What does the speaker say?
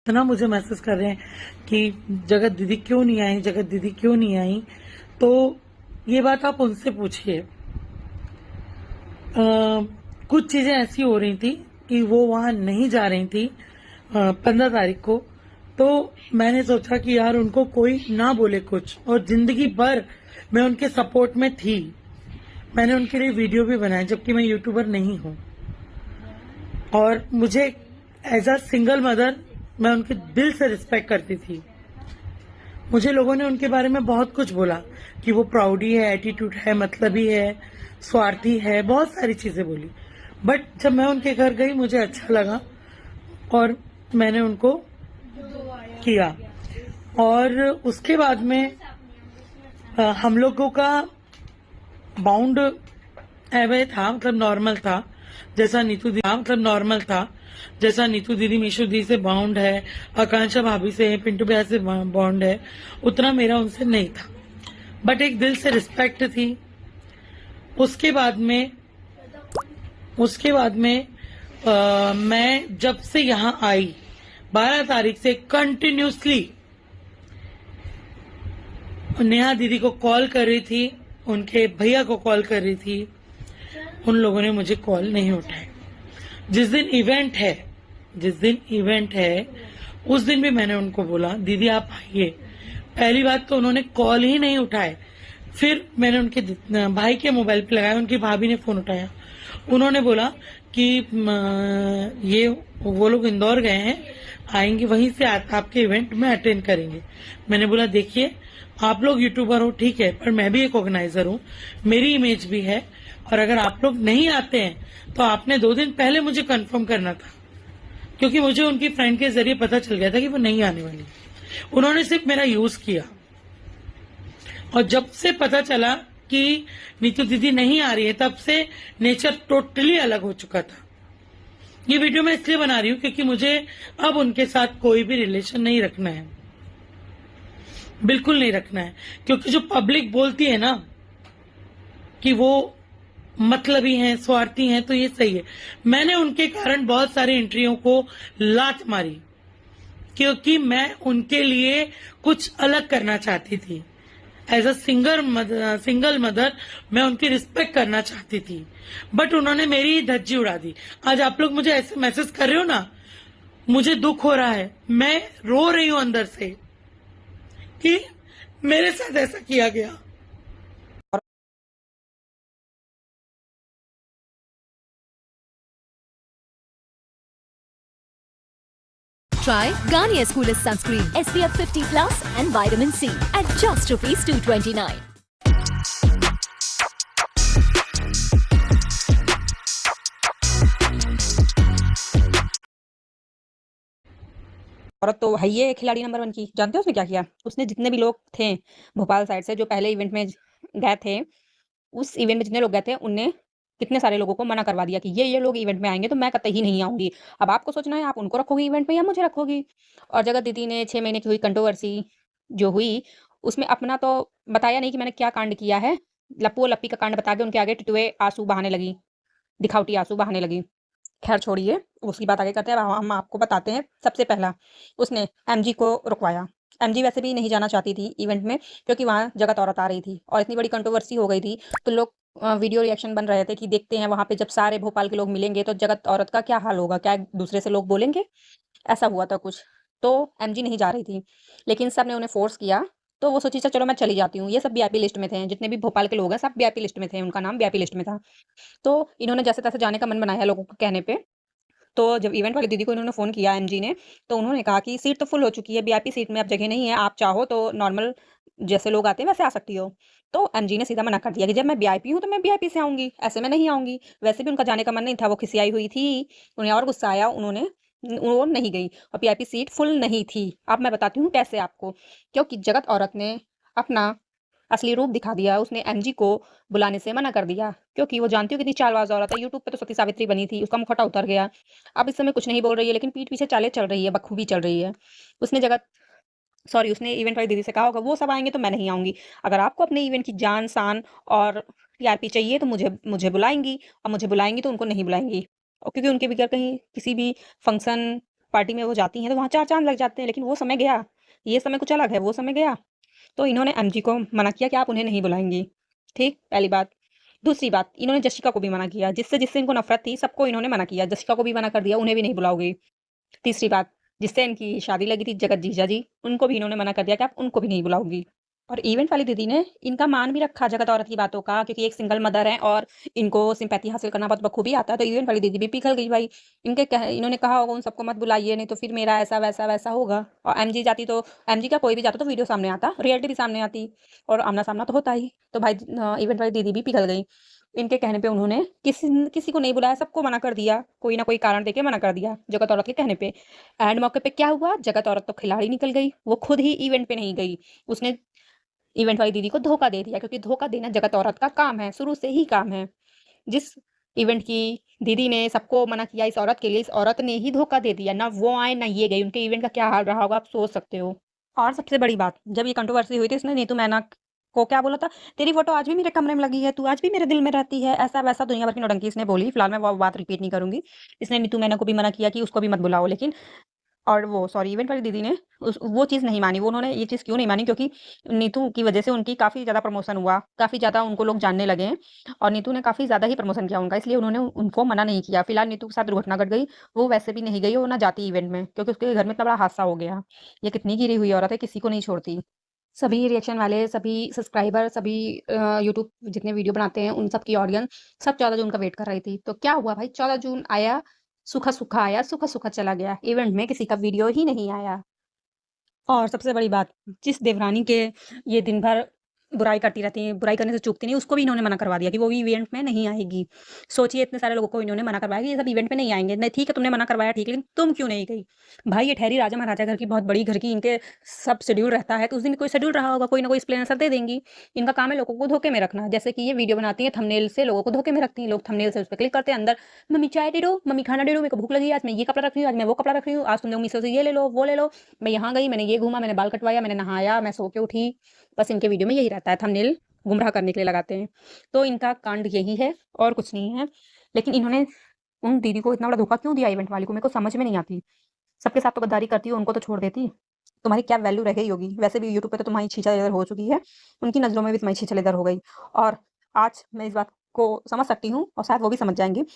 इतना मुझे मैसेज कर रहे हैं कि जगत दीदी क्यों नहीं आई, जगत दीदी क्यों नहीं आई। तो ये बात आप उनसे पूछिए। कुछ चीजें ऐसी हो रही थी कि वो वहां नहीं जा रही थी 15 तारीख को। तो मैंने सोचा कि यार उनको कोई ना बोले कुछ, और जिंदगी भर मैं उनके सपोर्ट में थी। मैंने उनके लिए वीडियो भी बनाया जबकि मैं यूट्यूबर नहीं हूँ। और मुझे एज अ सिंगल मदर मैं उनके दिल से रिस्पेक्ट करती थी। मुझे लोगों ने उनके बारे में बहुत कुछ बोला कि वो प्राउडी है, एटीट्यूड है, मतलबी है, स्वार्थी है, बहुत सारी चीजें बोली। बट जब मैं उनके घर गई मुझे अच्छा लगा और मैंने उनको किया। और उसके बाद में हम लोगों का बाउंड एवे था, मतलब नॉर्मल था। जैसा नीतू दीदी मीशू दी से बाउंड है, आकांक्षा भाभी से, पिंटू भैया से बाउंड है, उतना मेरा उनसे नहीं था। बट एक दिल से रिस्पेक्ट थी। उसके बाद में मैं जब से यहाँ आई 12 तारीख से कंटिन्यूसली नेहा दीदी को कॉल कर रही थी, उनके भैया को कॉल कर रही थी। उन लोगों ने मुझे कॉल नहीं उठाए। जिस दिन इवेंट है उस दिन भी मैंने उनको बोला दीदी आप आइए। पहली बात तो उन्होंने कॉल ही नहीं उठाए। फिर मैंने उनके भाई के मोबाइल पे लगाया, उनकी भाभी ने फोन उठाया। उन्होंने बोला कि ये वो लोग इंदौर गए हैं, आएंगे, वहीं से आपके इवेंट में अटेंड करेंगे। मैंने बोला देखिए आप लोग यूट्यूबर हो ठीक है, पर मैं भी एक ऑर्गेनाइजर हूँ, मेरी इमेज भी है। और अगर आप लोग नहीं आते हैं तो आपने 2 दिन पहले मुझे कंफर्म करना था, क्योंकि मुझे उनकी फ्रेंड के जरिए पता चल गया था कि वो नहीं आने वाली। उन्होंने सिर्फ मेरा यूज किया। और जब से पता चला कि नीतू दीदी नहीं आ रही है तब से नेचर टोटली अलग हो चुका था। ये वीडियो मैं इसलिए बना रही हूँ क्योंकि मुझे अब उनके साथ कोई भी रिलेशन नहीं रखना है, बिल्कुल नहीं रखना है। क्योंकि जो पब्लिक बोलती है ना कि वो मतलबी हैं, स्वार्थी हैं, तो ये सही है। मैंने उनके कारण बहुत सारी एंट्रियों को लात मारी क्योंकि मैं उनके लिए कुछ अलग करना चाहती थी। एज अ सिंगल मदर मैं उनकी रिस्पेक्ट करना चाहती थी। बट उन्होंने मेरी धज्जी उड़ा दी। आज आप लोग मुझे ऐसे मैसेज कर रहे हो ना, मुझे दुख हो रहा है, मैं रो रही हूं अंदर से कि मेरे साथ ऐसा किया गया। Try Garnier's Coolest Sunscreen SPF 50 Plus and Vitamin C at just rupees 229. औरत तो है ये खिलाड़ी नंबर 1 की। जानते हो उसने क्या किया? उसने जितने भी लोग थे भोपाल साइड से जो पहले इवेंट में गए थे, उस इवेंट में जितने लोग गए थे उनने कितने सारे लोगों को मना करवा दिया कि ये लोग इवेंट में आएंगे तो मैं कतई नहीं आऊंगी। अब आपको सोचना है आप उनको रखोगी इवेंट में या मुझे रखोगी। और जगत दीदी ने 6 महीने की हुई कंट्रोवर्सी जो हुई उसमें अपना तो बताया नहीं कि मैंने क्या कांड किया है। लप्पू और लप्पी का कांड बता के उनके आगे टिटुए आंसू बहाने लगी, दिखावटी आंसू बहाने लगी। खैर छोड़िए, उसकी बात आगे करते हैं। अब हम आपको बताते हैं। सबसे पहला उसने एमजी को रुकवाया। एमजी वैसे भी नहीं जाना चाहती थी इवेंट में क्योंकि वहाँ जगत औरत आ रही थी और इतनी बड़ी कंट्रोवर्सी हो गई थी। तो लोग वीडियो रिएक्शन बन रहे थे कि देखते हैं वहाँ पे जब सारे भोपाल के लोग मिलेंगे तो जगत औरत का क्या हाल होगा, क्या एक दूसरे से लोग बोलेंगे। ऐसा हुआ था कुछ। तो एमजी नहीं जा रही थी लेकिन सब ने उन्हें फोर्स किया। तो वो सोची चलो मैं चली जाती हूँ। ये सब वीआईपी लिस्ट में थे, जितने भी भोपाल के लोग हैं सब वीआईपी लिस्ट में थे, उनका नाम वीआईपी लिस्ट में था। तो इन्होंने जैसे तैसे जाने का मन बनाया लोगों के कहने पे। तो जब इवेंट वाली दीदी को इन्होंने फ़ोन किया एमजी ने, तो उन्होंने कहा कि सीट तो फुल हो चुकी है, वीआईपी सीट में अब जगह नहीं है, आप चाहो तो नॉर्मल जैसे लोग आते हैं वैसे आ सकती हो। तो एमजी ने सीधा मना कर दिया कि जब मैं वीआईपी हूँ तो मैं वीआईपी से आऊँगी, ऐसे में नहीं आऊँगी। वैसे भी उनका जाने का मन नहीं था, वो खिसियाई हुई थी, उन्हें और गुस्सा आया, वो नहीं गई और वीआईपी सीट फुल नहीं थी। अब मैं बताती हूँ कैसे आपको। क्योंकि जगत औरत ने अपना असली रूप दिखा दिया। उसने एमजी को बुलाने से मना कर दिया क्योंकि वो जानती हो कितनी चालबाज औरत है। यूट्यूब पे तो सती सावित्री बनी थी, उसका मुखौटा उतर गया। अब इस समय कुछ नहीं बोल रही है लेकिन पीठ पीछे चालें चल रही है, बखूबी चल रही है। उसने इवेंट वाली दीदी से कहा होगा वो सब आएंगे तो मैं नहीं आऊंगी। अगर आपको अपने इवेंट की जान शान और टीआरपी चाहिए तो मुझे मुझे बुलाएंगी, और मुझे बुलाएंगी तो उनको नहीं बुलाएंगी। और क्योंकि उनके बगैर कहीं किसी भी फंक्शन पार्टी में वो जाती हैं तो वहाँ 4 चाँद लग जाते हैं, लेकिन वो समय गया, ये समय कुछ अलग है, वो समय गया। तो इन्होंने एमजी को मना किया कि आप उन्हें नहीं बुलाएँगी, ठीक? पहली बात। दूसरी बात, इन्होंने जशिका को भी मना किया, जिससे इनको नफ़रत थी, सबको इन्होंने मना किया। जशिका को भी मना कर दिया, उन्हें भी नहीं बुलाओगे। तीसरी बात, जिससे इनकी शादी लगी थी जगत जीजा जी, उनको भी इन्होंने मना कर दिया कि आप उनको भी नहीं बुलाओगी। और इवेंट वाली दीदी ने इनका मान भी रखा जगत औरत की बातों का, क्योंकि एक सिंगल मदर हैं और इनको सिंपैथी हासिल करना बहुत बखूबी आता है। तो इवेंट वाली दीदी भी पिघल गई भाई। इन्होंने कहा होगा उन सबको मत बुलाइए, नहीं तो फिर मेरा ऐसा वैसा वैसा होगा। और एमजी जाती तो एमजी क्या कोई भी जाता तो वीडियो सामने आता, रियलिटी भी सामने आती और आमना-सामना तो होता ही। तो भाई इवेंट वाली दीदी भी पिघल गई। इनके कहने पे उन्होंने किसी को नहीं बुलाया, सबको मना कर दिया, कोई ना कोई कारण देके मना कर दिया जगत औरत के कहने पे। एंड मौके पे क्या हुआ, जगत औरत तो खिलाड़ी निकल गई, वो खुद ही इवेंट पे नहीं गई। उसने इवेंट वाली दीदी को धोखा दे दिया, क्योंकि धोखा देना जगत औरत का काम है, शुरू से ही काम है। जिस इवेंट की दीदी ने सबको मना किया इस औरत के लिए, इस औरत ने ही धोखा दे दिया। ना वो आए ना ये गई, उनके इवेंट का क्या हाल रहा होगा आप सोच सकते हो। और सबसे बड़ी बात, जब ये कंट्रोवर्सी हुई थी इसने नीतू मैना को क्या बोला था, तेरी फोटो आज भी मेरे कमरे में लगी है, तू आज भी मेरे दिल में रहती है, ऐसा वैसा दुनिया भर की नौटंकी इसने बोली। फिलहाल मैं वो बात रिपीट नहीं करूंगी। इसने नीतू मैना को भी मना किया कि उसको भी मत बुलाओ, लेकिन और वो सॉरी इवेंट वाली दीदी ने वो चीज़ नहीं मानी। वो उन्होंने ये चीज़ क्यों नहीं मानी, क्योंकि नीतू की वजह से उनकी काफ़ी ज़्यादा प्रमोशन हुआ, काफ़ी ज़्यादा उनको लोग जानने लगे हैं और नीतू ने काफ़ी ज़्यादा ही प्रमोशन किया उनका, इसलिए उन्होंने उनको मना नहीं किया। फिलहाल नीतू के साथ दुर्घटना घट गई, वो वैसे भी नहीं गई और ना जाती इवेंट में, क्योंकि उसके घर में इतना बड़ा हादसा हो गया। ये कितनी गिरी हुई औरत है, किसी को नहीं छोड़ती। सभी रिएक्शन वाले, सभी सब्सक्राइबर, सभी यूट्यूब जितने वीडियो बनाते हैं, उन सब की ऑडियंस सब 14 जून का वेट कर रही थी। तो क्या हुआ भाई, 14 जून आया, सूखा-सूखा आया, सूखा-सूखा चला गया। इवेंट में किसी का वीडियो ही नहीं आया। और सबसे बड़ी बात, जिस देवरानी के ये दिन भर बुराई करती रहती हैं, बुराई करने से चूकती नहीं, उसको भी इन्होंने मना करवा दिया कि वो भी इवेंट में नहीं आएगी। सोचिए इतने सारे लोगों को इन्होंने मना करवाया कि ये सब इवेंट में नहीं आएँगे। नहीं ठीक है तुमने मना करवाया ठीक है, लेकिन तुम क्यों नहीं गई? भाई ये ठहरी राजा महाराजा घर की बहुत बड़ी घर की, इनके सब शेड्यूल रहता है, तो उस दिन कोई शेड्यूल रहा होगा, कोई ना कोई एक्सप्लेनेशन दे देंगी। इनका काम है लोगों को धोखे में रखना। जैसे कि ये वीडियो बनाती हैं, थंबनेल से लोगों को धोखे में रखती हैं। लोग थंबनेल से उस पे क्लिक करते हैं, अंदर मम्मी चाय दे दो, मम्मी खाना दे दो, मेरे को भूख लगी है, आज मैं ये कपड़ा रख रही हूँ, आज मैं वो कपड़ा रख रही हूँ, आज तुम लोग मीशो से ये ले लो, वो ले लो, मैं यहाँ गई, मैंने ये घूमा, मैंने बाल कटवाया, मैंने नहाया, मैं सो के उठी। बस इनके वीडियो में यही रहता है, थंबनेल गुमराह करने के लिए लगाते हैं। तो इनका कांड यही है और कुछ नहीं है। लेकिन इन्होंने उन दीदी को इतना बड़ा धोखा क्यों दिया इवेंट वाली को, मेरे को समझ में नहीं आती। सबके साथ तो गद्दारी करती हो, उनको तो छोड़ देती। तुम्हारी क्या वैल्यू रह गई होगी? वैसे भी यूट्यूब पे तो तुम्हारी छीछा-लेदर हो चुकी है, उनकी नज़रों में भी तुम्हारी छीछा-लेदर हो गई। और आज मैं इस बात को समझ सकती हूँ और शायद वो भी समझ जाएँगी